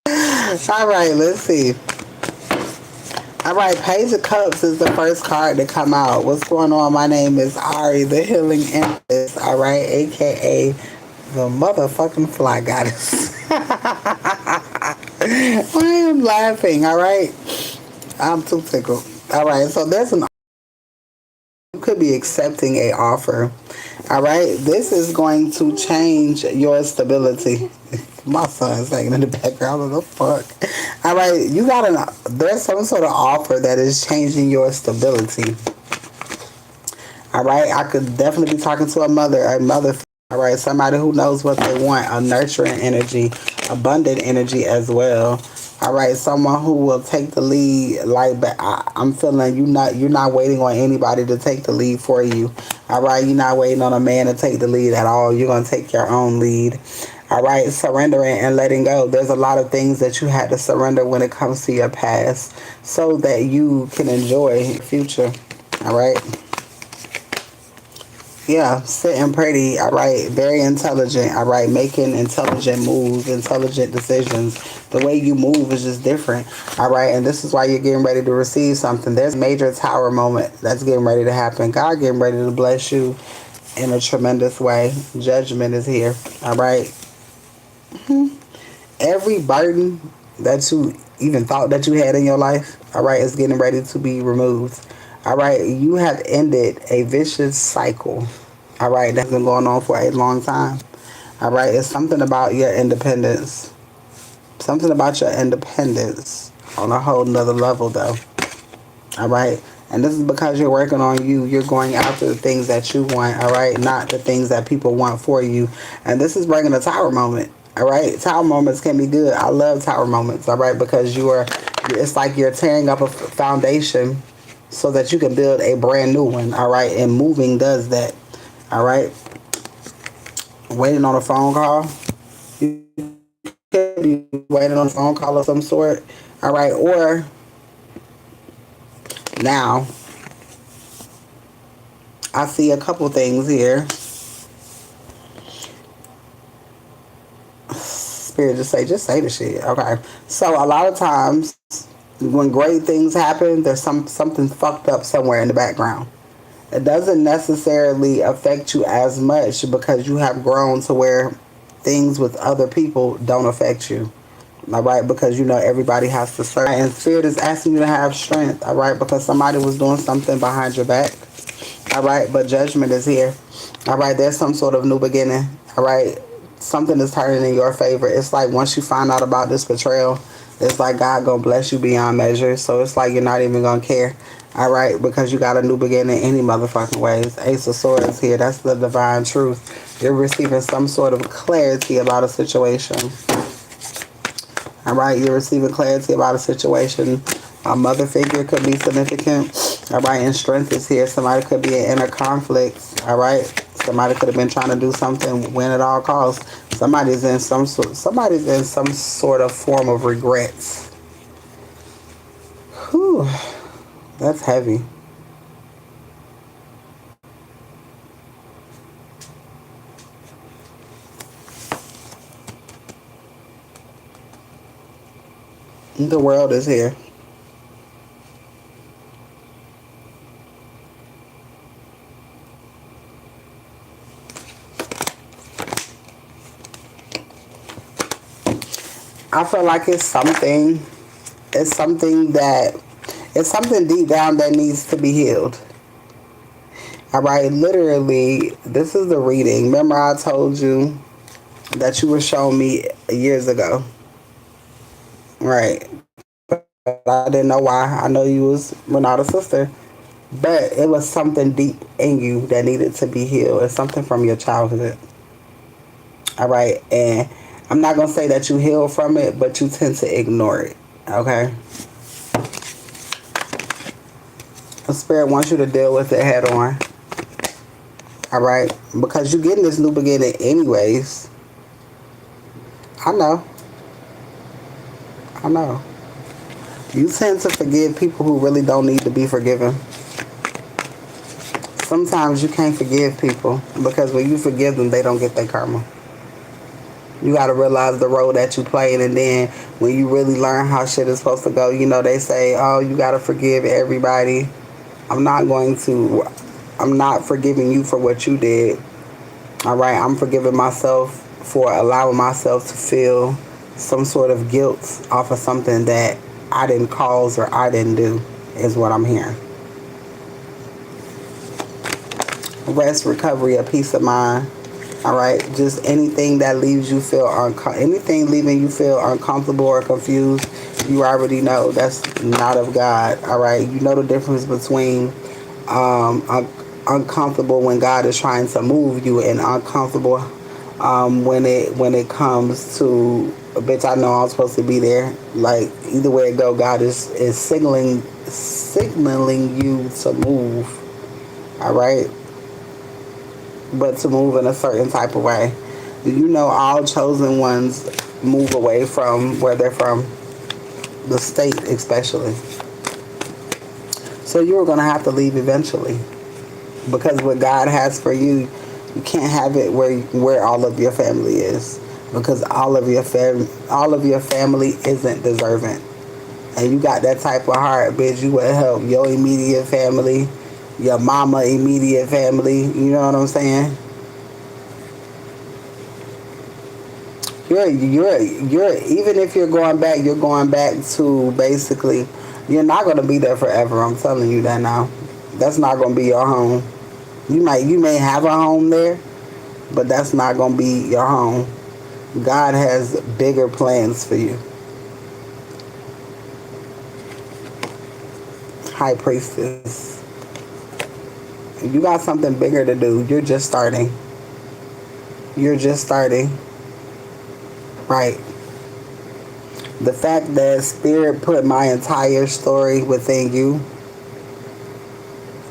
All right, let's see. All right, Page of Cups is the first card to come out. What's going on? My name is Ari, the Healing Empress. All right, aka the motherfucking fly goddess. I am laughing. All right, I'm too tickled. All right, so there's an you could be accepting a offer. All right, this is going to change your stability. My son's singing in the background. What the fuck? All right, you got there's some sort of offer that is changing your stability. All right, I could definitely be talking to a mother. All right, somebody who knows what they want, a nurturing energy, abundant energy as well. All right, someone who will take the lead. Like, but I'm feeling you're not waiting on anybody to take the lead for you. All right, you're not waiting on a man to take the lead at all. You're gonna take your own lead. All right, surrendering and letting go. There's a lot of things that you had to surrender when it comes to your past, so that you can enjoy your future. All right. Yeah, sitting pretty, all right, very intelligent, all right, making intelligent moves, intelligent decisions. The way you move is just different, all right, and this is why you're getting ready to receive something. There's a major tower moment that's getting ready to happen. God getting ready to bless you in a tremendous way. Judgment is here, all right. Every burden that you even thought that you had in your life, all right, is getting ready to be removed. All right, you have ended a vicious cycle. All right, that's been going on for a long time. All right, it's something about your independence. Something about your independence on a whole nother level, though. All right, and this is because you're working on you. You're going after the things that you want. All right, not the things that people want for you. And this is bringing a tower moment. All right, tower moments can be good. I love tower moments. All right, because it's like you're tearing up a foundation so that you can build a brand new one. All right, and moving does that. All right, waiting on a phone call. You could be waiting on a phone call of some sort. All right, or now I see a couple things here. Spirit just say the shit. Okay. So a lot of times when great things happen, there's something fucked up somewhere in the background. It doesn't necessarily affect you as much because you have grown to where things with other people don't affect you. All right, because you know everybody has to serve. And Spirit is asking you to have strength, all right, because somebody was doing something behind your back. All right, but judgment is here. All right, there's some sort of new beginning. All right, something is turning in your favor. It's like once you find out about this betrayal, it's like God gonna bless you beyond measure. So it's like you're not even gonna care. All right, because you got a new beginning any motherfucking ways. Ace of Swords here. That's the divine truth. You're receiving some sort of clarity about a situation. All right, you're receiving clarity about a situation. A mother figure could be significant. All right, and strength is here. Somebody could be in inner conflict. All right, somebody could have been trying to do something, win at all costs. Somebody's in some sort of form of regrets. Whew, that's heavy. The world is here. I feel like it's something that, it's something deep down that needs to be healed. All right, literally, this is the reading. Remember, I told you that you were showing me years ago, right? But I didn't know why. I know you was Renata's sister, but it was something deep in you that needed to be healed. It's something from your childhood. All right, and I'm not gonna say that you heal from it, but you tend to ignore it. Okay, the spirit wants you to deal with it head on. All right, because you're getting this new beginning anyways. I know. I know. You tend to forgive people who really don't need to be forgiven. Sometimes you can't forgive people because when you forgive them, they don't get their karma. You got to realize the role that you played, and then when you really learn how shit is supposed to go, they say, oh, you got to forgive everybody. I'm not going to. I'm not forgiving you for what you did. All right, I'm forgiving myself for allowing myself to feel some sort of guilt off of something that I didn't cause or I didn't do, is what I'm hearing. Rest, recovery, a peace of mind. All right, just anything that leaves you feel anything leaving you feel uncomfortable or confused, you already know that's not of God. All right, you know the difference between uncomfortable when God is trying to move you, and uncomfortable when it comes to bitch. I know I'm supposed to be there. Like either way it go, God is signaling you to move. All right, but to move in a certain type of way. All chosen ones move away from where they're from, the state especially. So you're going to have to leave eventually, because what God has for you, you can't have it where all of your family is, because all of your family isn't deserving. And you got that type of heart, bitch, you would help your immediate family, your mama immediate family. You know what I'm saying? You're even if you're going back to basically, you're not gonna be there forever. I'm telling you that now. That's not gonna be your home. You may have a home there, but that's not gonna be your home. God has bigger plans for you. High Priestess. You got something bigger to do. You're just starting. Right. The fact that Spirit put my entire story within you.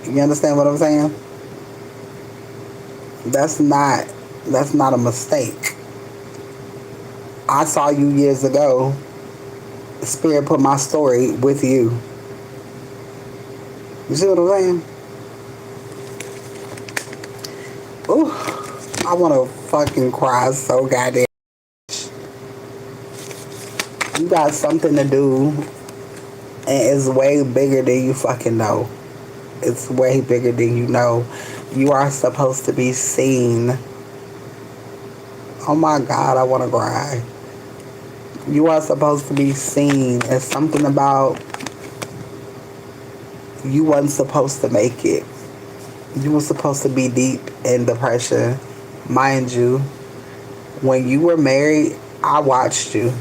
You understand what I'm saying? That's not a mistake. I saw you years ago. Spirit put my story with you. You see what I'm saying? Ooh, I want to fucking cry so goddamn. You got something to do, and it's way bigger than you fucking know. It's way bigger than you know. You are supposed to be seen. Oh my God, I want to cry. You are supposed to be seen. It's something about you wasn't supposed to make it. You were supposed to be deep in depression. Mind you, when you were married, I watched you.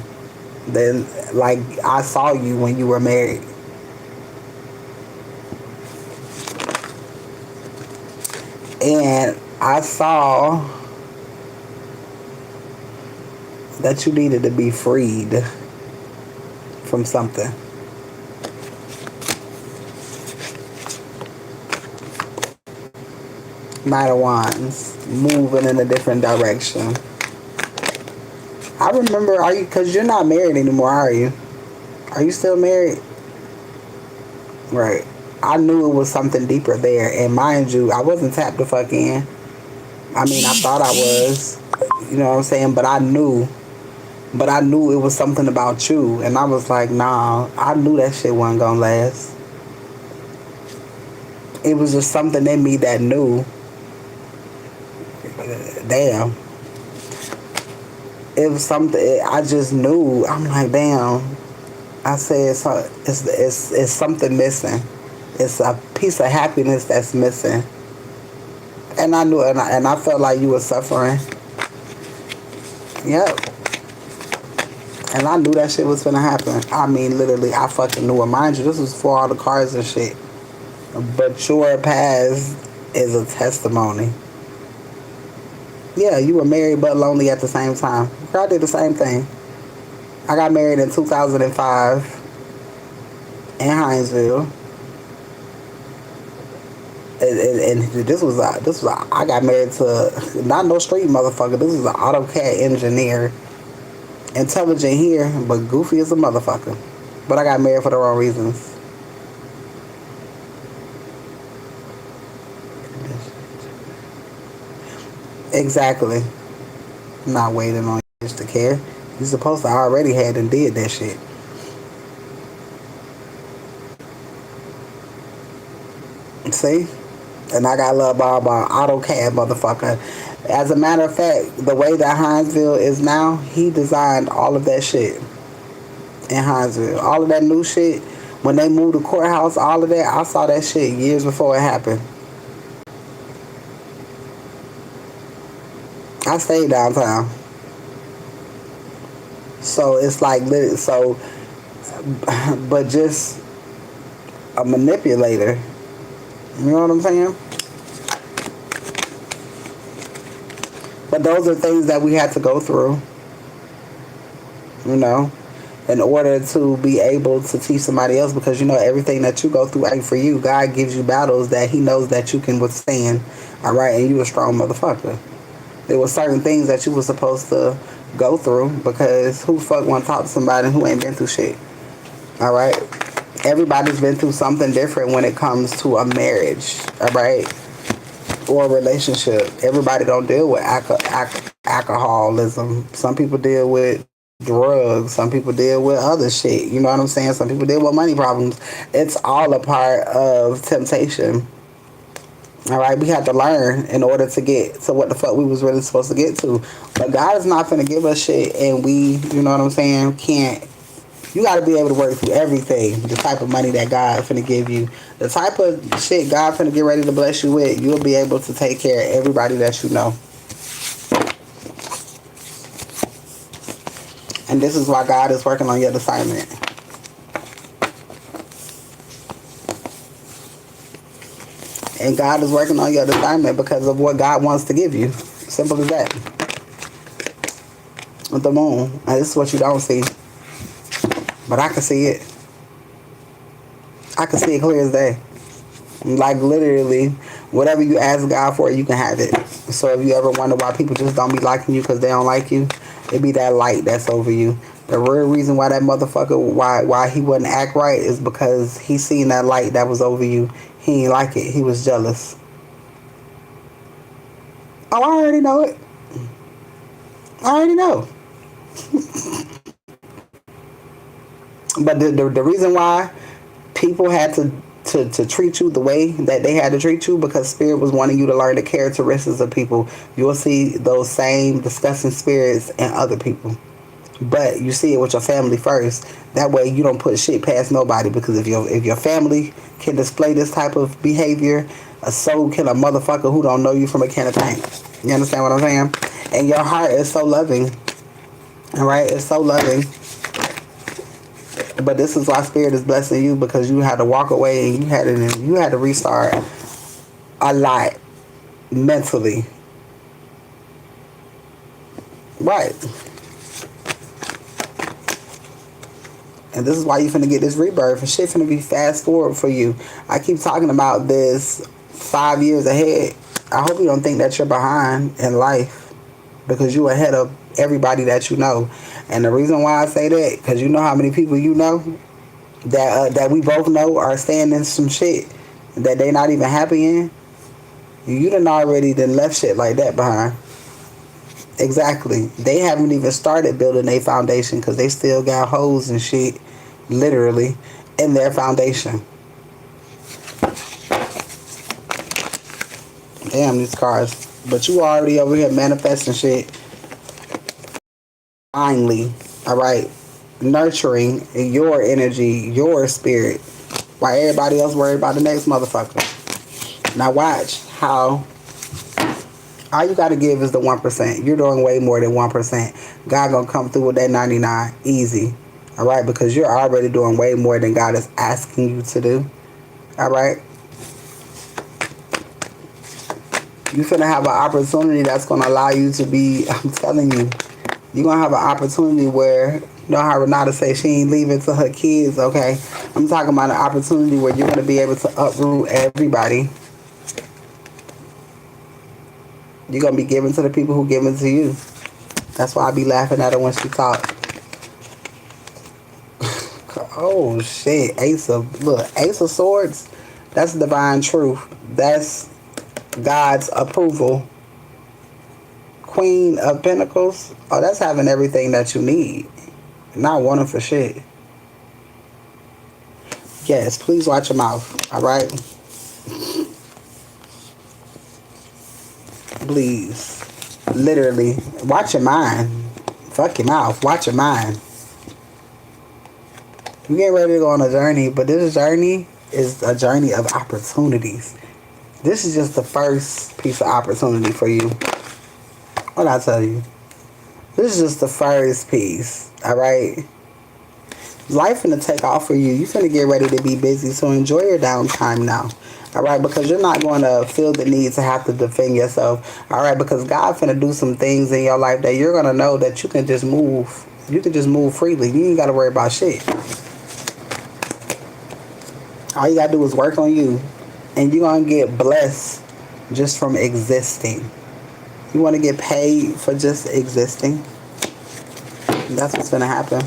Then, like, I saw you when you were married. And I saw that you needed to be freed from something. Knight of Wands, moving in a different direction. I remember, because you're not married anymore, are you? Are you still married? Right. I knew it was something deeper there. And mind you, I wasn't tapped the fuck in. I mean, I thought I was. You know what I'm saying? But I knew it was something about you. And I was like, nah, I knew that shit wasn't gonna last. It was just something in me that knew. Damn. It was something, I just knew. I'm like, damn. I said, it's something missing. It's a piece of happiness that's missing. And I knew, and I felt like you were suffering. Yep. And I knew that shit was gonna happen. I mean, literally, I fucking knew it. Mind you, this was for all the cars and shit. But your past is a testimony. Yeah, you were married but lonely at the same time. Girl, I did the same thing. I got married in 2005 in Hinesville. And this was I got married to not no street motherfucker. This was an AutoCAD engineer, intelligent here, but goofy as a motherfucker. But I got married for the wrong reasons. Exactly. I'm not waiting on you to care. You supposed to already had and did that shit. See? And I got love by AutoCAD, motherfucker. As a matter of fact, the way that Hinesville is now, he designed all of that shit in Hinesville. All of that new shit. When they moved the courthouse, all of that, I saw that shit years before it happened. I stayed downtown. So it's like, so, but just a manipulator. You know what I'm saying? But those are things that we had to go through, you know, in order to be able to teach somebody else, because, you know, everything that you go through ain't for you. God gives you battles that he knows that you can withstand, all right, and you a strong motherfucker. There were certain things that you were supposed to go through, because who the fuck want to talk to somebody who ain't been through shit, all right? Everybody's been through something different when it comes to a marriage, all right, or a relationship. Everybody don't deal with alcoholism. Some people deal with drugs. Some people deal with other shit. You know what I'm saying? Some people deal with money problems. It's all a part of temptation. All right, we had to learn in order to get to what the fuck we was really supposed to get to. But God is not gonna give us shit, and we, you know what I'm saying, can't. You got to be able to work through everything. The type of money that God finna give you, the type of shit God finna get ready to bless you with, you'll be able to take care of everybody that you know. And this is why God is working on your assignment. And God is working on your assignment because of what God wants to give you. Simple as that. With the moon. And this is what you don't see. But I can see it. I can see it clear as day. Like literally, whatever you ask God for, you can have it. So if you ever wonder why people just don't be liking you because they don't like you, it be that light that's over you. The real reason why that motherfucker, why he wouldn't act right is because he seen that light that was over you. He ain't like it. He was jealous. Oh, I already know it. I already know. But the reason why people had to treat you the way that they had to treat you, because Spirit was wanting you to learn the characteristics of people. You'll see those same disgusting spirits in other people. But you see it with your family first. That way you don't put shit past nobody, because if your family can display this type of behavior, so can a motherfucker who don't know you from a can of paint. You understand what I'm saying? And your heart is so loving. Alright? It's so loving. But this is why Spirit is blessing you, because you had to walk away and you had to restart a lot mentally. Right. And this is why you finna get this rebirth, and shit finna be fast forward for you. I keep talking about this 5 years ahead. I hope you don't think that you're behind in life, because you're ahead of everybody that you know. And the reason why I say that, because you know how many people you know that we both know are staying in some shit that they not even happy in. You done already left shit like that behind. Exactly. They haven't even started building their foundation, because they still got holes and shit, literally, in their foundation. Damn, these cars. But you already over here manifesting shit finally, alright? Nurturing your energy, your spirit, while everybody else worried about the next motherfucker. Now watch how all you gotta give is the 1%. You're doing way more than 1%. God gonna come through with that 99 easy. Alright? Because you're already doing way more than God is asking you to do. Alright? You finna have an opportunity that's gonna allow you to be, I'm telling you, you're gonna have an opportunity where, you know how Renata say she ain't leaving to her kids, okay? I'm talking about an opportunity where you're gonna be able to uproot everybody. You're going to be giving to the people who giving to you. That's why I be laughing at her when she talk. Oh, shit. Ace of Swords. That's divine truth. That's God's approval. Queen of Pentacles, oh, that's having everything that you need. Not wanting for shit. Yes, please watch your mouth, alright? Please. Literally. Watch your mind. Fuck your mouth. Watch your mind. You get ready to go on a journey, but this journey is a journey of opportunities. This is just the first piece of opportunity for you. What I tell you? This is just the first piece, alright? Life finna take off for you. You finna get ready to be busy, so enjoy your downtime now. Alright, because you're not going to feel the need to have to defend yourself. Alright, because God finna do some things in your life that you're going to know that you can just move. You can just move freely. You ain't got to worry about shit. All you got to do is work on you. And you're going to get blessed just from existing. You want to get paid for just existing? That's what's going to happen.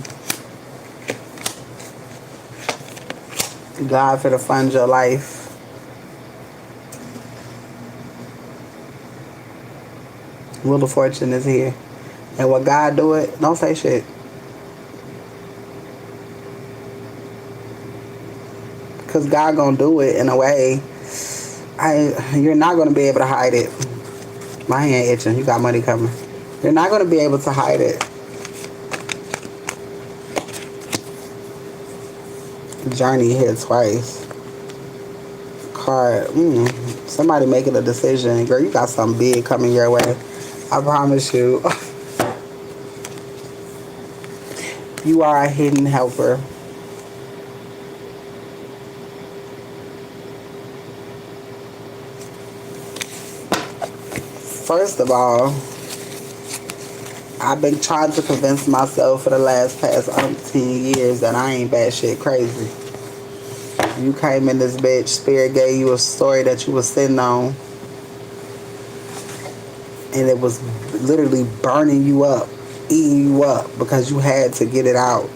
God finna fund your life. Wheel of Fortune is here. And when God do it, don't say shit. Because God gonna do it in a way you're not gonna be able to hide it. My hand itching. You got money coming. You're not gonna be able to hide it. Journey here twice. Card. Somebody making a decision. Girl, you got something big coming your way. I promise you. You are a hidden helper. First of all, I've been trying to convince myself for the past 10 years that I ain't batshit crazy. You came in this bitch, Spirit gave you a story that you was sitting on, and it was literally burning you up, eating you up, because you had to get it out.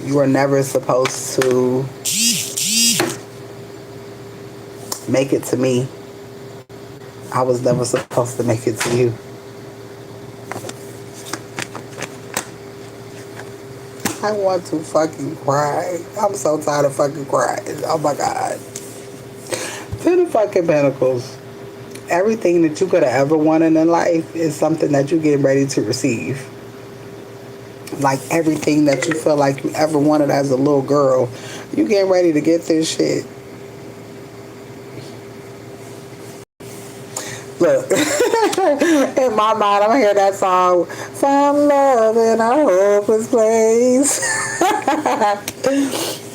You were never supposed to make it to me. I was never supposed to make it to you. I want to fucking cry. I'm so tired of fucking crying. Oh my God. Ten of fucking Pentacles. Everything that you could have ever wanted in life is something that you're getting ready to receive. Like everything that you feel like you ever wanted as a little girl, you getting ready to get this shit. Look, in my mind, I'm gonna hear that song, "Found love in a hopeless place."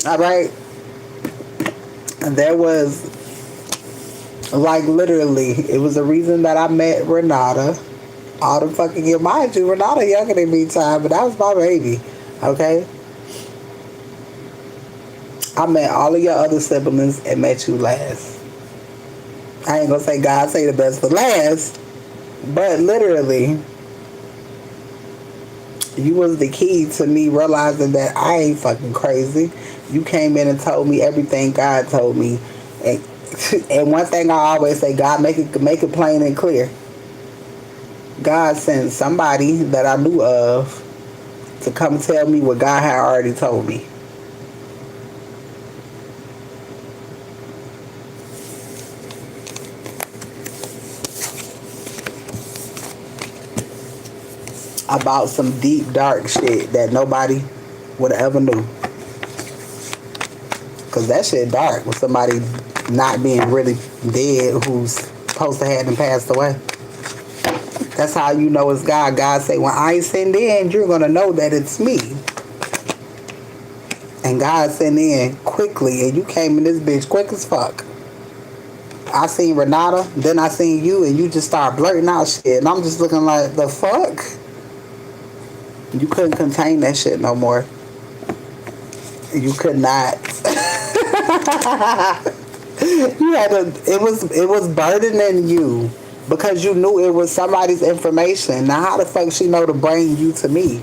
All right. And there was, like, literally, it was the reason that I met Renata. All the fucking year, mind you, Renata younger than me time, but that was my baby. Okay. I met all of your other siblings and met you last. I ain't gonna say God say the best for last, but literally, you was the key to me realizing that I ain't fucking crazy. You came in and told me everything God told me, and one thing I always say, God, make it plain and clear. God sent somebody that I knew of to come tell me what God had already told me. About some deep, dark shit that nobody would have ever knew. Because that shit dark with somebody not being really dead who's supposed to have them passed away. That's how you know it's God. God say, when I send in, you're going to know that it's me. And God sent in quickly, and you came in this bitch quick as fuck. I seen Renata, then I seen you, and you just started blurting out shit. And I'm just looking like, the fuck? You couldn't contain that shit no more. You could not. You had to, it was burdening you because you knew it was somebody's information. Now how the fuck she know to bring you to me?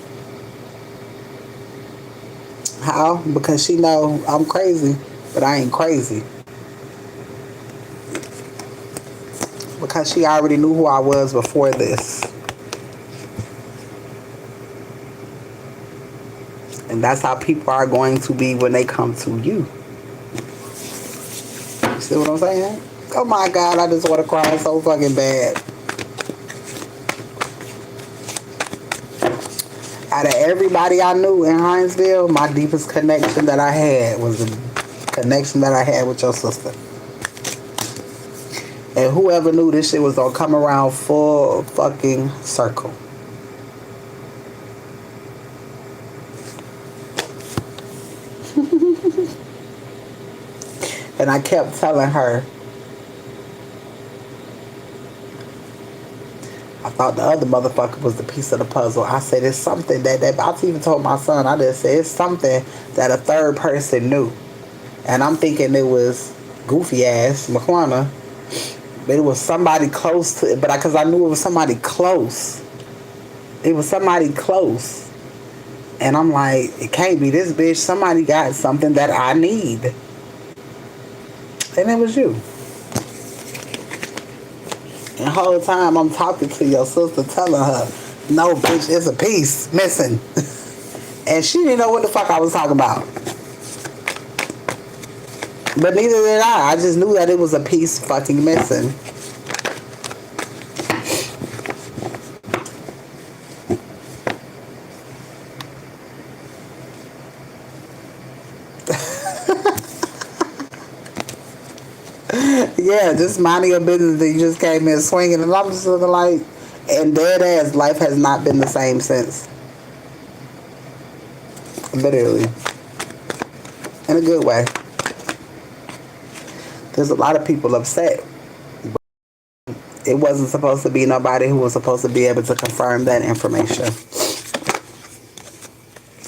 How? Because she know I'm crazy, but I ain't crazy. Because she already knew who I was before this. And that's how people are going to be when they come to you. You see what I'm saying? Oh my God, I just want to cry so fucking bad. Out of everybody I knew in Hinesville, my deepest connection that I had was the connection that I had with your sister. And whoever knew this shit was gonna come around full fucking circle. And I kept telling her, I thought the other motherfucker was the piece of the puzzle. I said, it's something that I even told my son, I just said, it's something that a third person knew. And I'm thinking it was goofy ass McQuana. But it was somebody close to it. But because I knew it was somebody close. It was somebody close. And I'm like, it can't be this bitch. Somebody got something that I need. And it was you. And the whole time I'm talking to your sister telling her, no, bitch, it's a piece missing. And she didn't know what the fuck I was talking about. But neither did I. I just knew that it was a piece fucking missing. Yeah, just minding your business that you just came in swinging. And I'm just looking like, and dead ass, life has not been the same since. Literally. In a good way. There's a lot of people upset. It wasn't supposed to be nobody who was supposed to be able to confirm that information.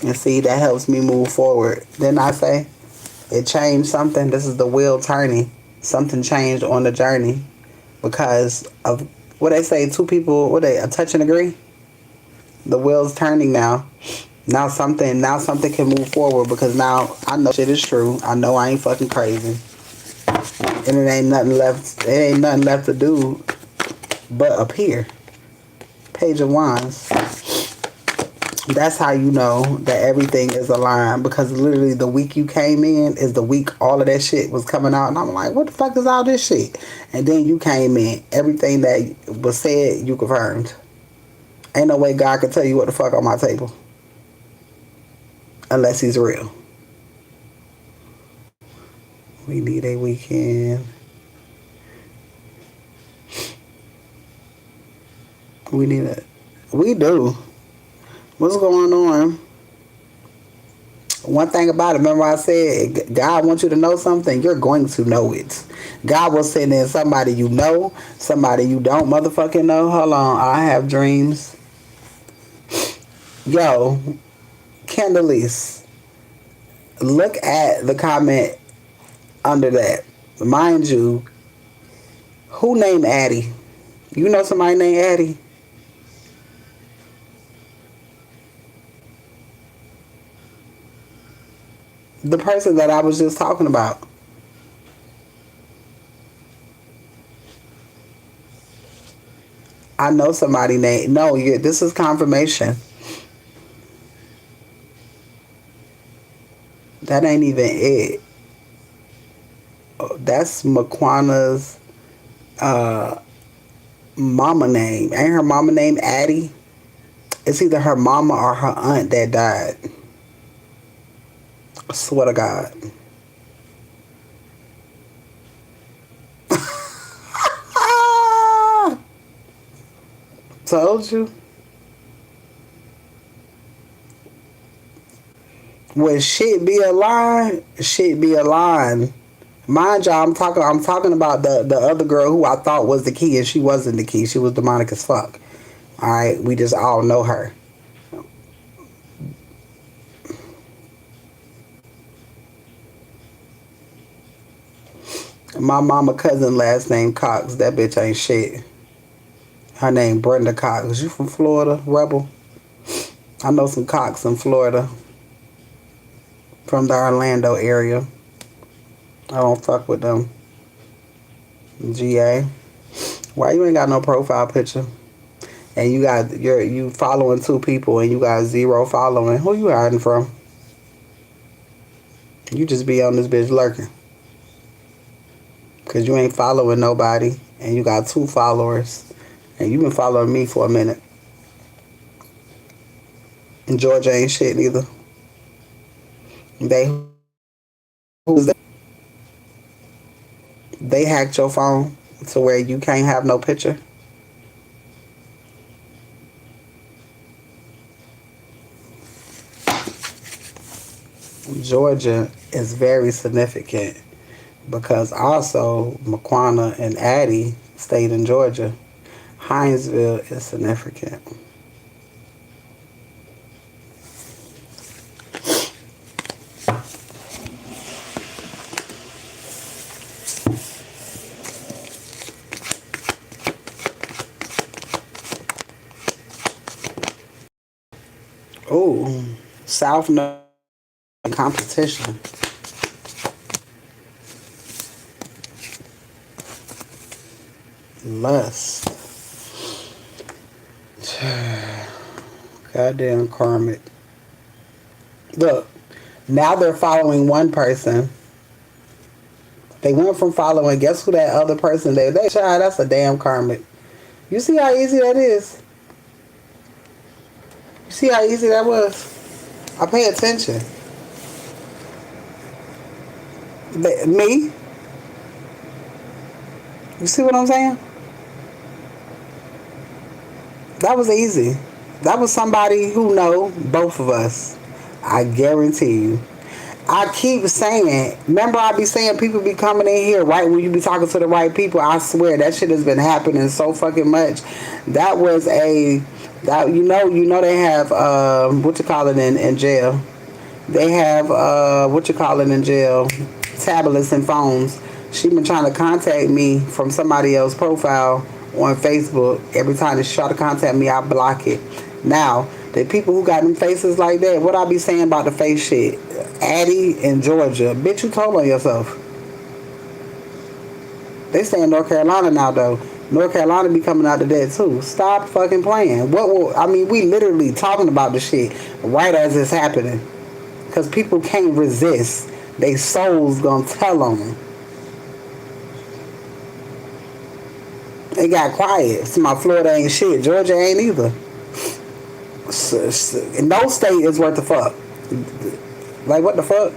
And see, that helps me move forward. Didn't I say? It changed something. This is the wheel turning. Something changed on the journey because of what they say. Two people, a touch and agree. The wheel's turning now. Now something can move forward because now I know shit is true. I know I ain't fucking crazy, and it ain't nothing left. It ain't nothing left to do but appear. Page of Wands. That's how you know that everything is aligned, because literally the week you came in is the week all of that shit was coming out, and I'm like, what the fuck is all this shit? And then you came in, everything that was said you confirmed. Ain't no way God can tell you what the fuck on my table unless he's real. We need a weekend. We do. What's going on? One thing about it, remember I said, God wants you to know something, you're going to know it. God will send in somebody you know, somebody you don't motherfucking know. Hold on, I have dreams. Yo, Candelise, look at the comment under that. Mind you, who named Addie? You know somebody named Addie? The person that I was just talking about. I know somebody named. No, this is confirmation. That ain't even it. That's McQuana's mama name. Ain't her mama name Addie? It's either her mama or her aunt that died. I swear to God. Told you. When shit be aligned, shit be aligned. Mind y'all, I'm talking about the other girl who I thought was the key, and she wasn't the key. She was demonic as fuck. Alright, we just all know her. My mama cousin last name Cox. That bitch ain't shit. Her name Brenda Cox. You from Florida, Rebel? I know some Cox in Florida. From the Orlando area. I don't fuck with them. GA. Why you ain't got no profile picture? And you following 2 people and you got 0 following. Who you hiding from? You just be on this bitch lurking. Cause you ain't following nobody and you got 2 followers. And you been following me for a minute. And Georgia ain't shit neither. They who's that? They hacked your phone to where you can't have no picture. Georgia is very significant because also McQuana and Addie stayed in Georgia. Hinesville is significant. Oh, South No competition. Lust. Goddamn karmic. Look, now they're following one person. They went from following, guess who that other person they child, that's a damn karmic. You see how easy that is? You see how easy that was? I pay attention. Me? You see what I'm saying? That was easy. That was somebody who know both of us. I guarantee you. I keep saying, remember I be saying people be coming in here right when you be talking to the right people. I swear that shit has been happening so fucking much. That was they have what you call it in jail. They have what you call it in jail, tablets and phones. She been trying to contact me from somebody else's profile on Facebook. Every time they try to contact me, I block it. Now, the people who got them faces like that, what I be saying about the face shit? Addie in Georgia. Bitch, you told on yourself. They stay in North Carolina now, though. North Carolina be coming out of that, too. Stop fucking playing. We literally talking about the shit right as it's happening. Because people can't resist. They souls gonna tell on them. They got quiet. See, my Florida ain't shit. Georgia ain't either. No state is worth the fuck. Like, what the fuck?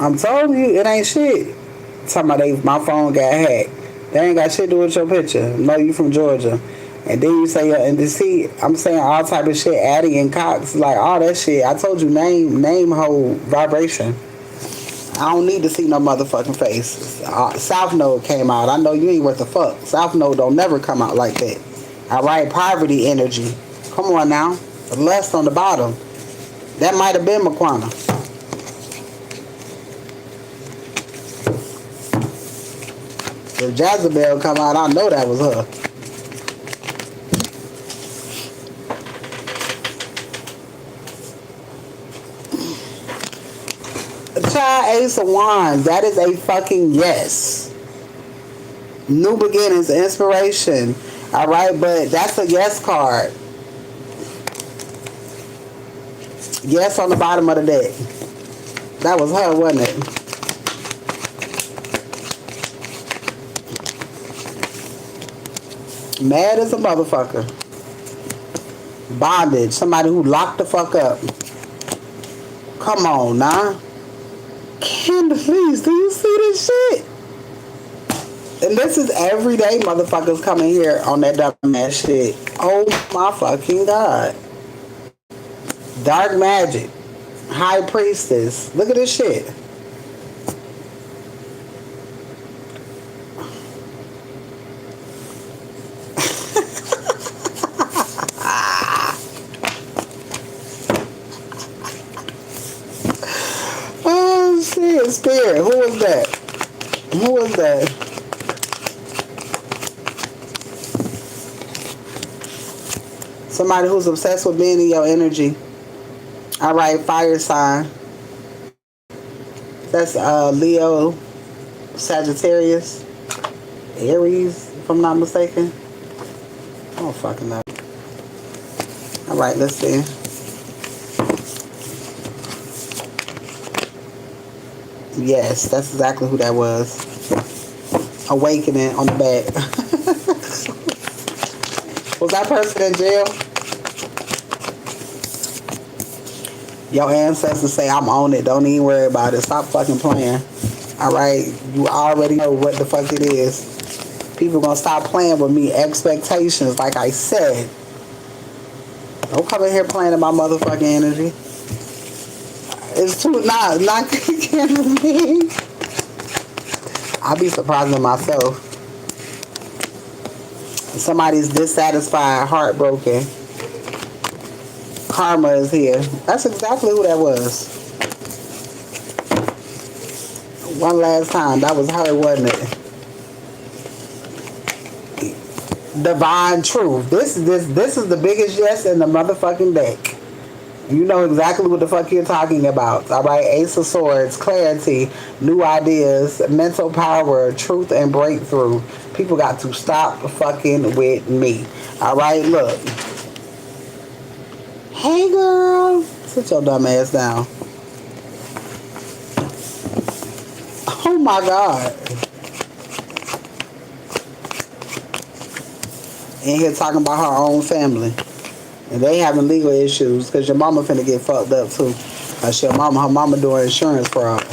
I'm telling you, it ain't shit. Talking about my phone got hacked. They ain't got shit to do with your picture. No, you from Georgia. And then you say, and to see, I'm saying all type of shit, Addie and Cox, like all that shit. I told you, name hold vibration. I don't need to see no motherfucking face. South Node came out. I know you ain't worth a fuck. South Node don't never come out like that. All right, poverty energy. Come on now. The lust on the bottom. That might have been McQuana. If Jezebel come out, I know that was her. Child, Ace of Wands. That is a fucking yes. New beginnings, inspiration. All right, but that's a yes card. Yes on the bottom of the deck. That was her, wasn't it? Mad as a motherfucker. Bondage. Somebody who locked the fuck up. Come on, nah. Kendra, please, do you see this shit? And this is everyday motherfuckers coming here on that dumbass shit. Oh my fucking God. Dark magic. High priestess. Look at this shit. Oh shit, spirit. Who was that? Who was that? Somebody who's obsessed with being in your energy. All right, fire sign. That's Leo, Sagittarius. Aries, if I'm not mistaken. I don't fucking know. Alright, let's see. Yes, that's exactly who that was. Awakening on the back. Was that person in jail? Your ancestors say, I'm on it. Don't even worry about it. Stop fucking playing. Alright? You already know what the fuck it is. People gonna stop playing with me. Expectations, like I said. Don't come in here playing in my motherfucking energy. It's too not with me. I'll be surprising myself. Somebody's dissatisfied, heartbroken. Karma is here. That's exactly who that was. One last time. That was her, wasn't it? Divine truth. This is the biggest yes in the motherfucking deck. You know exactly what the fuck you're talking about. Alright, Ace of Swords, clarity, new ideas, mental power, truth and breakthrough. People got to stop fucking with me. Alright, look. Hey girl. Sit your dumb ass down. Oh my God. In here talking about her own family. And they having legal issues because your mama finna get fucked up too. Her mama doing insurance fraud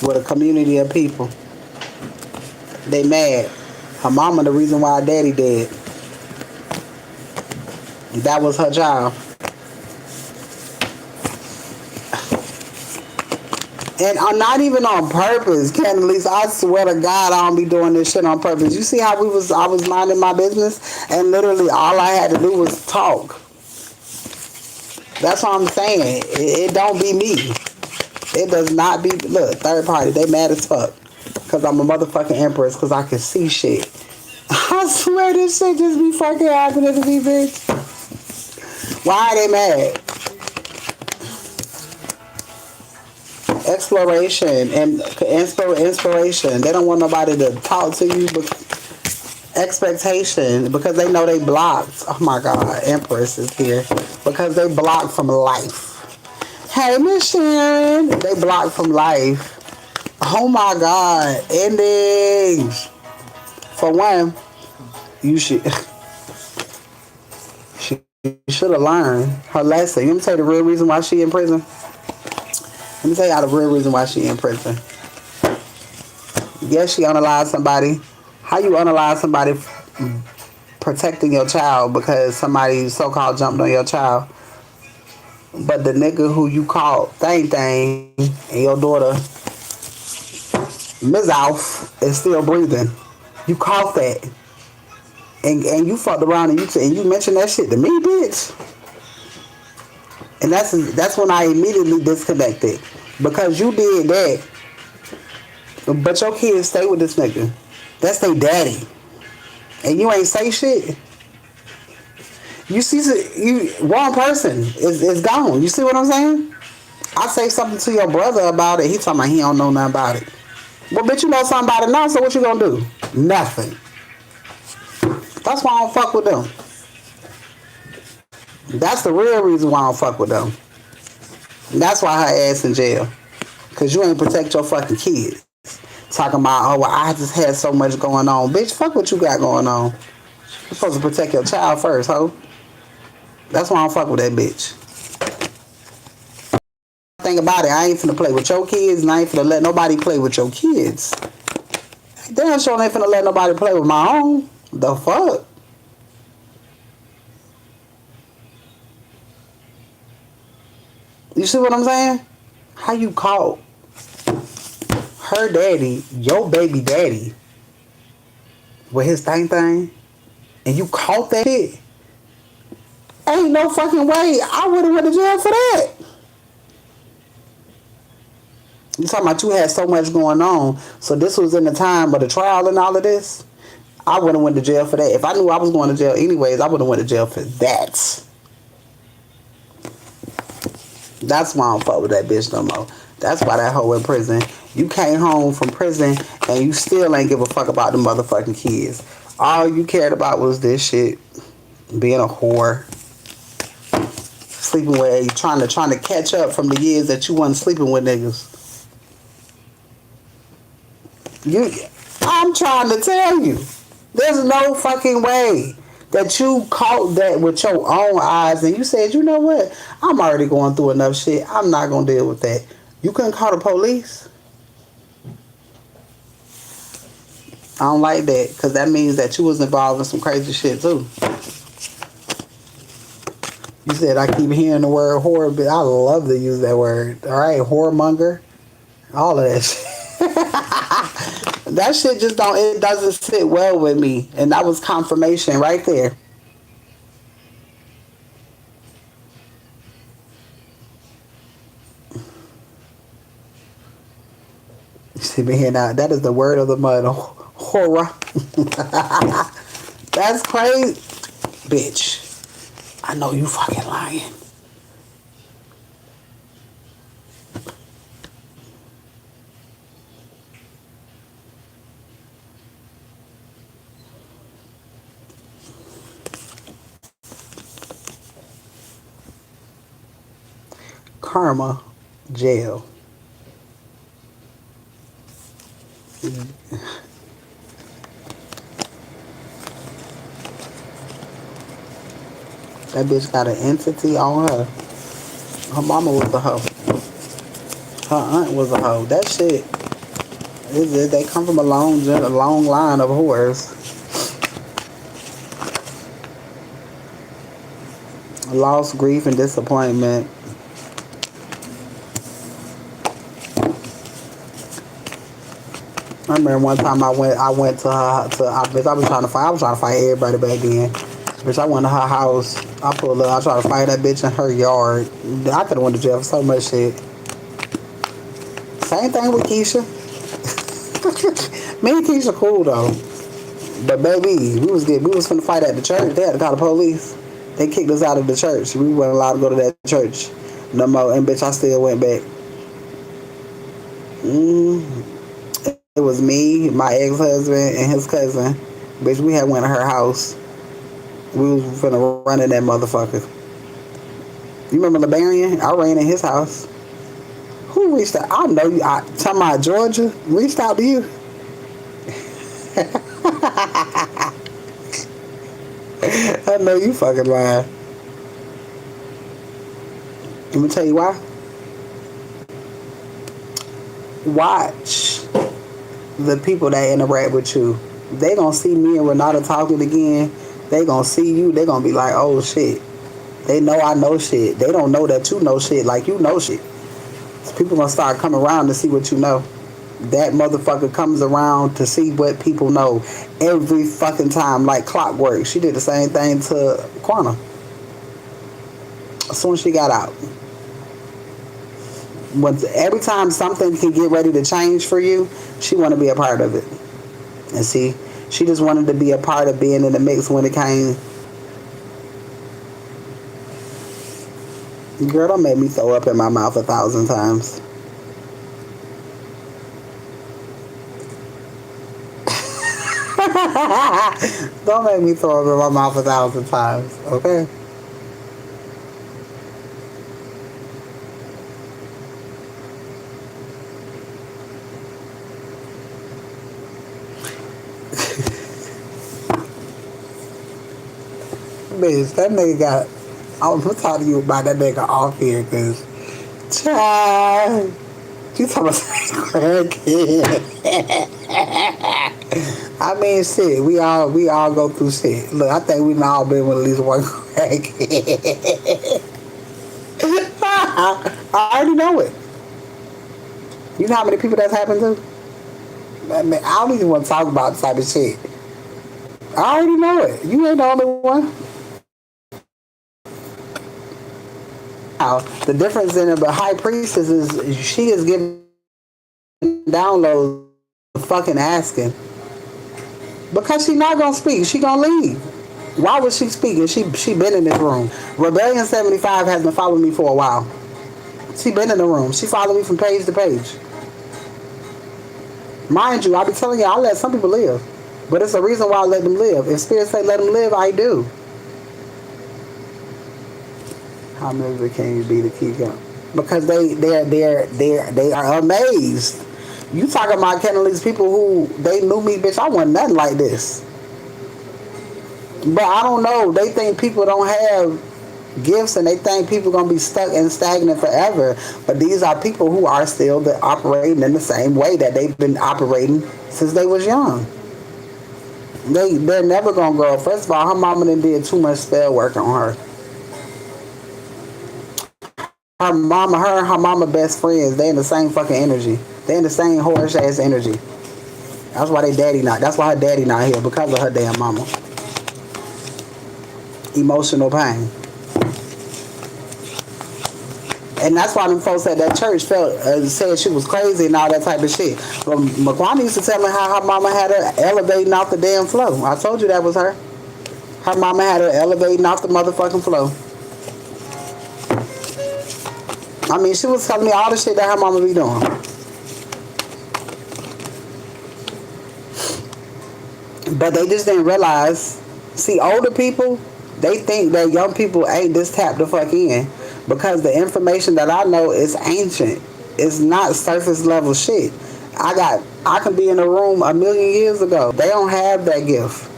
with a community of people. They mad. Her mama the reason why her daddy dead. That was her child. And I'm not even on purpose, Candace. I swear to God, I don't be doing this shit on purpose. You see how I was minding my business, and literally all I had to do was talk. That's what I'm saying. It don't be me. It does not be. Look, third party, they mad as fuck because I'm a motherfucking empress because I can see shit. I swear this shit just be fucking happening to me, bitch. Why are they mad? Exploration and inspiration. They don't want nobody to talk to you, but expectation because they know they blocked. Oh my God, Empress is here because they blocked from life. Hey, Miss Sharon, they blocked from life. Oh my God, endings. For one, you should. She should have learned her lesson. You want me to tell you the real reason why she in prison? Let me tell y'all the real reason why she in prison. Yes, she unalived somebody. How you unalive somebody protecting your child because somebody so-called jumped on your child? But the nigga who you called Thang and your daughter, Ms. Alf, is still breathing. You caught that. And you fucked around and you mentioned that shit to me, bitch. And that's when I immediately disconnected. Because you did that. But your kids stay with this nigga. That's their daddy. And you ain't say shit. You see, one person is gone. You see what I'm saying? I say something to your brother about it. He talking about he don't know nothing about it. Well, bitch, you know something about it now, so what you gonna do? Nothing. That's why I don't fuck with them. That's the real reason why I don't fuck with them. And that's why her ass in jail. Because you ain't protect your fucking kids. Talking about, oh, well, I just had so much going on. Bitch, fuck what you got going on. You're supposed to protect your child first, ho. That's why I don't fuck with that bitch. Think about it, I ain't finna play with your kids, and I ain't finna let nobody play with your kids. Damn sure ain't finna let nobody play with my own. The fuck? You see what I'm saying? How you caught her daddy, your baby daddy, with his thing, and you caught that shit? Ain't no fucking way I would have went to jail for that. You talking about you had so much going on, so this was in the time of the trial and all of this? I would have went to jail for that. If I knew I was going to jail anyways, I would have went to jail for that. That's why I don't fuck with that bitch no more. That's why that hoe in prison. You came home from prison and you still ain't give a fuck about the motherfucking kids. All you cared about was this shit. Being a whore. Sleeping with trying to catch up from the years that you wasn't sleeping with niggas. I'm trying to tell you. There's no fucking way that you caught that with your own eyes and you said, you know what? I'm already going through enough shit. I'm not going to deal with that. You couldn't call the police? I don't like that because that means that you was involved in some crazy shit too. You said I keep hearing the word whore, but I love to use that word. All right, whoremonger. All of that shit. That shit just it doesn't sit well with me. And that was confirmation right there. You see me here now. That is the word of the mud. Horror. That's crazy. Bitch. I know you fucking lying. Karma, jail. That bitch got an entity on her. Her mama was a hoe. Her aunt was a hoe. That shit, they come from a long line of whores. Loss, grief, and disappointment. I remember one time I went to her bitch. I was trying to fight everybody back then. Bitch, I went to her house. I pulled up. I tried to fight that bitch in her yard. I could have went to jail for so much shit. Same thing with Keisha. Me and Keisha cool though. But baby, we was finna fight at the church. They had to call the police. They kicked us out of the church. We weren't allowed to go to that church no more. And bitch, I still went back. It was me, my ex-husband, and his cousin. Bitch, we had went to her house. We was finna run in that motherfucker. You remember LeBarian? I ran in his house. Who reached out? I know you. Talking about Georgia reached out to you. I know you fucking lying. Let me tell you why. Watch the people that interact with you. They gonna see me and Renata talking again. They gonna see you. They gonna be like, oh shit. They know I know shit. They don't know that you know shit like you know shit. So people gonna start coming around to see what you know. That motherfucker comes around to see what people know every fucking time like clockwork. She did the same thing to Quana. As soon as she got out. Every time something can get ready to change for you, she want to be a part of it. And see, she just wanted to be a part of being in the mix when it came. Girl, don't make me throw up in my mouth 1,000 times. Don't make me throw up in my mouth 1,000 times, okay? Bitch, that nigga got... I'm gonna talk to you about that nigga off here, cause... Child... You talking about crackhead. I mean, shit, we all go through shit. Look, I think we've all been with at least one crackhead. I already know it. You know how many people that's happened to? Man, I don't even want to talk about this type of shit. I already know it. You ain't the only one. Now, the difference in the high priestess is she is giving downloads fucking asking. Because she not gonna speak. She gonna leave. Why was she speaking? She been in this room. Rebellion 75 has been following me for a while. She been in the room. She followed me from page to page. Mind you, I be telling you, I let some people live. But it's a reason why I let them live. If Spirit say let them live, I do. How miserable can you be to keep going? Because they are amazed. You talking about Kennelly's people who they knew me, bitch. I wasn't nothing like this. But I don't know. They think people don't have gifts and they think people gonna be stuck and stagnant forever. But these are people who are still operating in the same way that they've been operating since they was young. They're never gonna grow. First of all, her mama done did too much spell work on her. Her and her mama best friends. They in the same fucking energy. They in the same horse ass energy. That's why that's why her daddy not here, because of her damn mama. Emotional pain. And that's why them folks at that church said she was crazy and all that type of shit. But McQuana used to tell me how her mama had her elevating off the damn floor. I told you that was her. Her mama had her elevating off the motherfucking floor. I mean, she was telling me all the shit that her mama be doing. But they just didn't realize. See, older people, they think that young people ain't this tapped the fuck in. Because the information that I know is ancient. It's not surface level shit. I can be in a room a million years ago. They don't have that gift.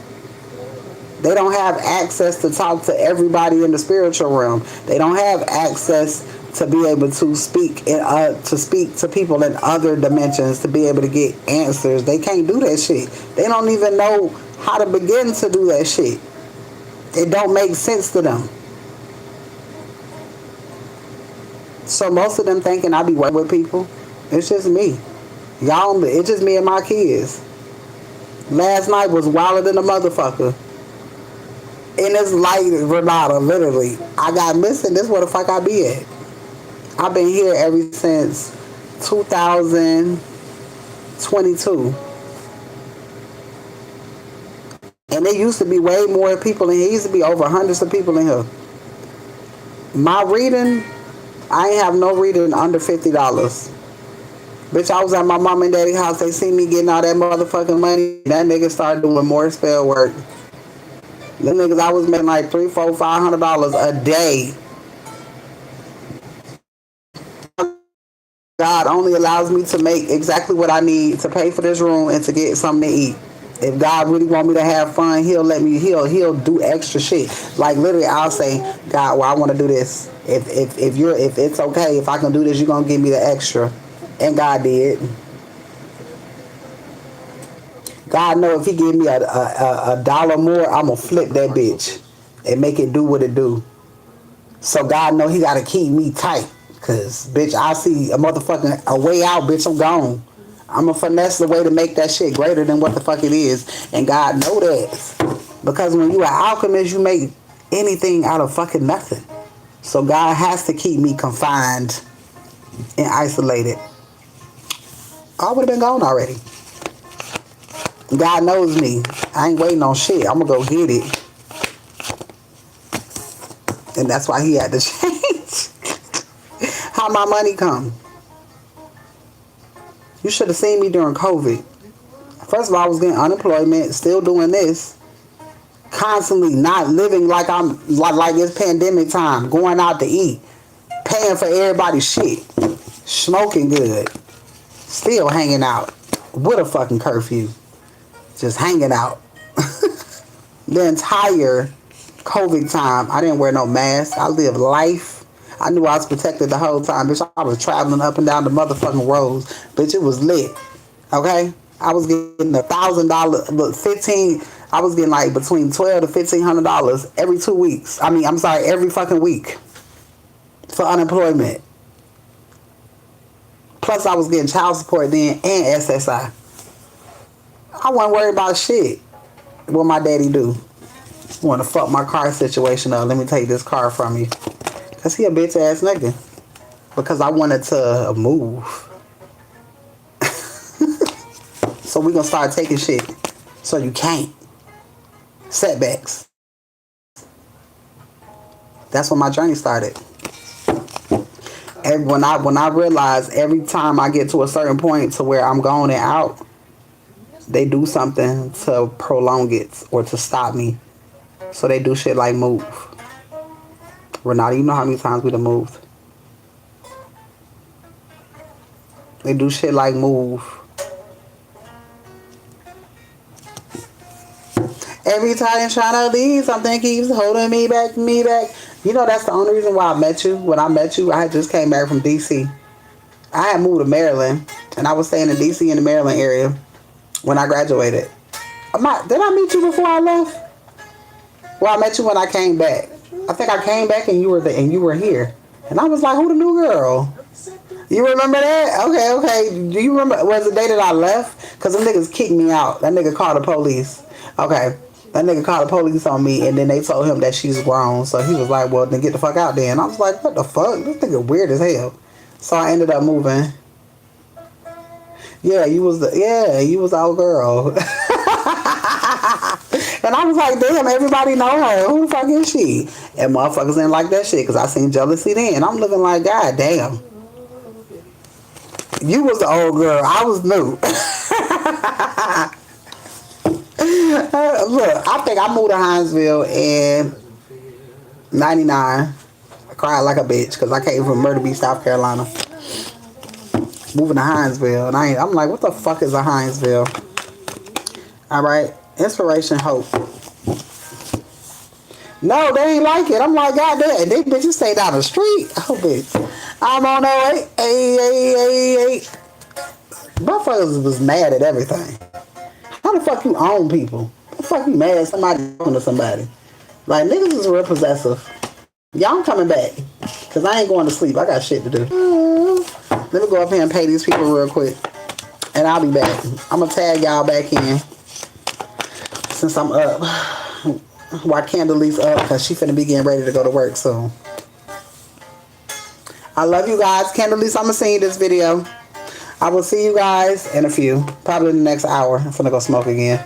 They don't have access to talk to everybody in the spiritual realm. They don't have access to be able to speak to people in other dimensions, to be able to get answers. They can't do that shit. They don't even know how to begin to do that shit. It don't make sense to them. So most of them thinking I be working with people. It's just me. It's just me and my kids. Last night was wilder than a motherfucker. And it's like Renata, literally. I got missing. This is where the fuck I be at. I've been here ever since 2022. And there used to be way more people in here. There used to be over hundreds of people in here. My reading, I ain't have no reading under $50. Bitch, I was at my mom and daddy house. They see me getting all that motherfucking money. That nigga started doing more spell work. Them niggas, I was making like $300, $400, $500 a day. God only allows me to make exactly what I need to pay for this room and to get something to eat. If God really want me to have fun, he'll do extra shit. Like literally, I'll say, God, well, I want to do this. If it's okay, if I can do this, you're gonna give me the extra. And God did. God know if he give me a dollar more, I'm gonna flip that bitch and make it do what it do. So God know he gotta keep me tight. Cause bitch, I see a way out, bitch, I'm gone. I'm gonna finesse the way to make that shit greater than what the fuck it is. And God know that. Because when you an alchemist, you make anything out of fucking nothing. So God has to keep me confined and isolated. I would have been gone already. God knows me. I ain't waiting on shit. I'm gonna go get it. And that's why he had to change. How my money come? You should have seen me during COVID. First of all, I was getting unemployment, still doing this. Constantly not living like it's pandemic time, going out to eat, paying for everybody's shit, smoking good, still hanging out with a fucking curfew, just hanging out. The entire COVID time, I didn't wear no mask. I lived life. I knew I was protected the whole time, bitch. I was traveling up and down the motherfucking roads, bitch. It was lit, okay? I was getting $1,000, I was getting like between $1,200 to $1,500 every 2 weeks. Every fucking week for unemployment. Plus, I was getting child support then and SSI. I wasn't worried about shit. What my daddy do? Want to fuck my car situation up? Let me take this car from you. Cause he a bitch ass nigga. Because I wanted to move. So we gonna start taking shit. So you can't. Setbacks. That's when my journey started. And when I realize every time I get to a certain point to where I'm going and out, they do something to prolong it or to stop me. So they do shit like move. Renata, you know how many times we done moved. They do shit like move. Every time I'm trying to leave, something keeps holding me back, You know, that's the only reason why I met you. When I met you, I had just came back from D.C. I had moved to Maryland, and I was staying in D.C. in the Maryland area when I graduated. Did I meet you before I left? Well, I met you when I came back. I think I came back and you were here. And I was like, who the new girl? You remember that? Okay. Do you remember, was the day that I left? Because them niggas kicked me out. That nigga called the police. Okay. That nigga called the police on me, and then they told him that she's grown. So he was like, well, then get the fuck out there. And I was like, what the fuck? This nigga weird as hell. So I ended up moving. Yeah, you was the old girl. And I was like, damn, everybody know her. Who the fuck is she? And motherfuckers didn't like that shit because I seen jealousy then. I'm looking like, God damn. You was the old girl. I was new. Look, I think I moved to Hinesville in 99. I cried like a bitch because I came from Myrtle Beach, South Carolina. Moving to Hinesville. And I'm like, what the fuck is a Hinesville? All right. Inspiration, hope. No, they ain't like it. I'm like, God damn. They bitches stay down the street. Oh, bitch. I'm on 08. Motherfuckers was mad at everything. How the fuck you own people? How the fuck you mad at somebody talking to somebody? Like, niggas is real possessive. Y'all coming back. Because I ain't going to sleep. I got shit to do. Let me go up here and pay these people real quick. And I'll be back. I'm going to tag y'all back in. Since I'm up. While Candelise up. Because she finna be getting ready to go to work soon. I love you guys. Candelise, I'm going to send you this video. I will see you guys in a few. Probably in the next hour. I'm finna go smoke again.